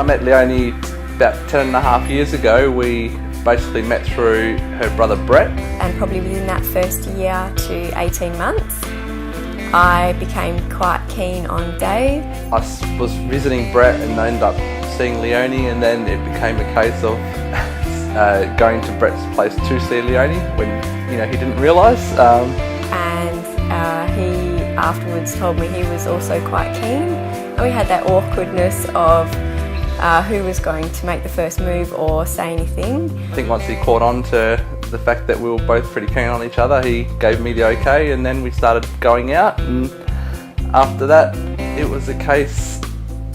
met Leonie about 10.5 years ago. We basically met through her brother Brett. And probably within that first year to 18 months, I became quite keen on Dave. I was visiting Brett and ended up seeing Leonie, and then it became a case of going to Brett's place to see Leonie when he didn't realise. He afterwards told me he was also quite keen, and we had that awkwardness of who was going to make the first move or say anything. I think once he caught on to the fact that we were both pretty keen on each other, he gave me the okay, and then we started going out, and after that it was a case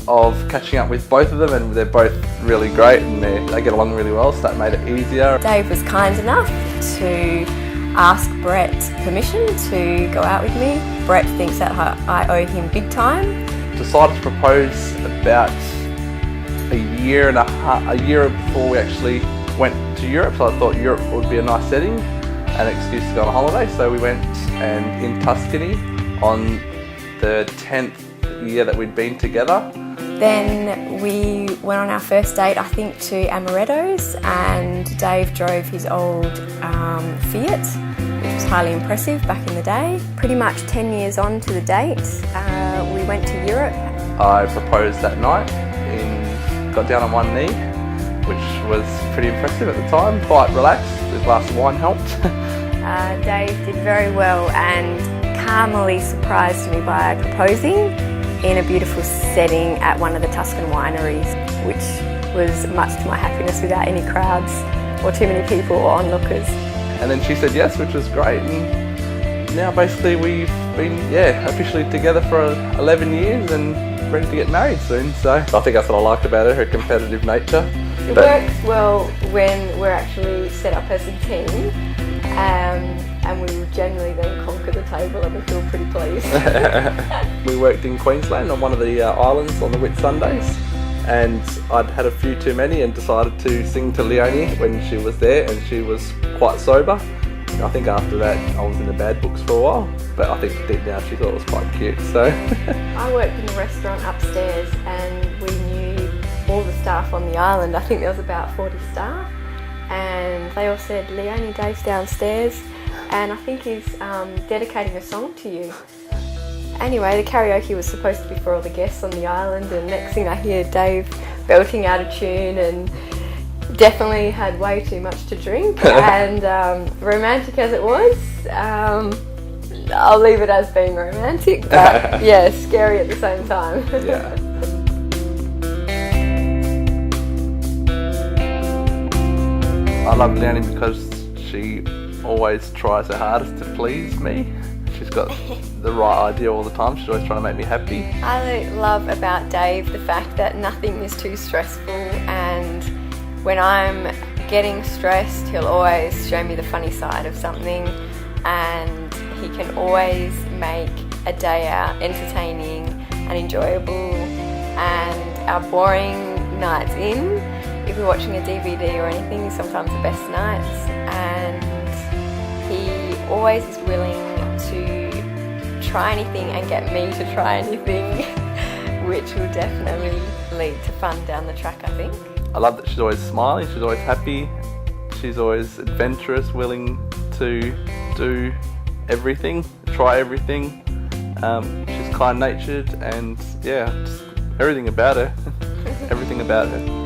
of catching up with both of them, and they're both really great and they get along really well, so that made it easier. Dave was kind enough to ask Brett permission to go out with me. Brett thinks that I owe him big time. Decided to propose about a year before we actually went to Europe, so I thought Europe would be a nice setting, an excuse to go on a holiday, so we went, and in Tuscany on the 10th year that we'd been together. Then we went on our first date, I think, to Amaretto's, and Dave drove his old Fiat, which was highly impressive back in the day. Pretty much 10 years on to the date, we went to Europe. I proposed that night, got down on one knee, which was pretty impressive at the time, quite relaxed. A glass of wine helped. Dave did very well and calmly surprised me by proposing in a beautiful setting at one of the Tuscan wineries, which was much to my happiness without any crowds or too many people or onlookers. And then she said yes, which was great, and now basically we've been officially together for 11 years and ready to get married soon. So I think that's what I liked about her competitive nature. It works well when we're actually set up as a team, and we will generally then conquer the table and we feel pretty pleased. We worked in Queensland on one of the islands on the Whitsundays, and I'd had a few too many and decided to sing to Leonie when she was there, and she was quite sober. I think after that I was in the bad books for a while, but I think deep down she thought it was quite cute. So I worked in a restaurant upstairs and we knew all the staff on the island. I think there was about 40 staff, and they all said, "Leonie, Dave's downstairs and I think he's dedicating a song to you." Anyway, the karaoke was supposed to be for all the guests on the island, and next thing I hear Dave belting out a tune, and definitely had way too much to drink. And romantic as it was, I'll leave it as being romantic, but yeah, scary at the same time. Yeah. I love Leonie because she always tries her hardest to please me. She's got the right idea all the time. She's always trying to make me happy. I love about Dave the fact that nothing is too stressful, and when I'm getting stressed, he'll always show me the funny side of something, and he can always make a day out entertaining and enjoyable. And our boring nights in, if we're watching a DVD or anything, is sometimes the best nights, and he always is willing to try anything and get me to try anything, which will definitely lead to fun down the track, I think. I love that she's always smiling, she's always happy, she's always adventurous, willing to do everything, try everything. She's kind-natured, and yeah, just everything about her. Everything about her.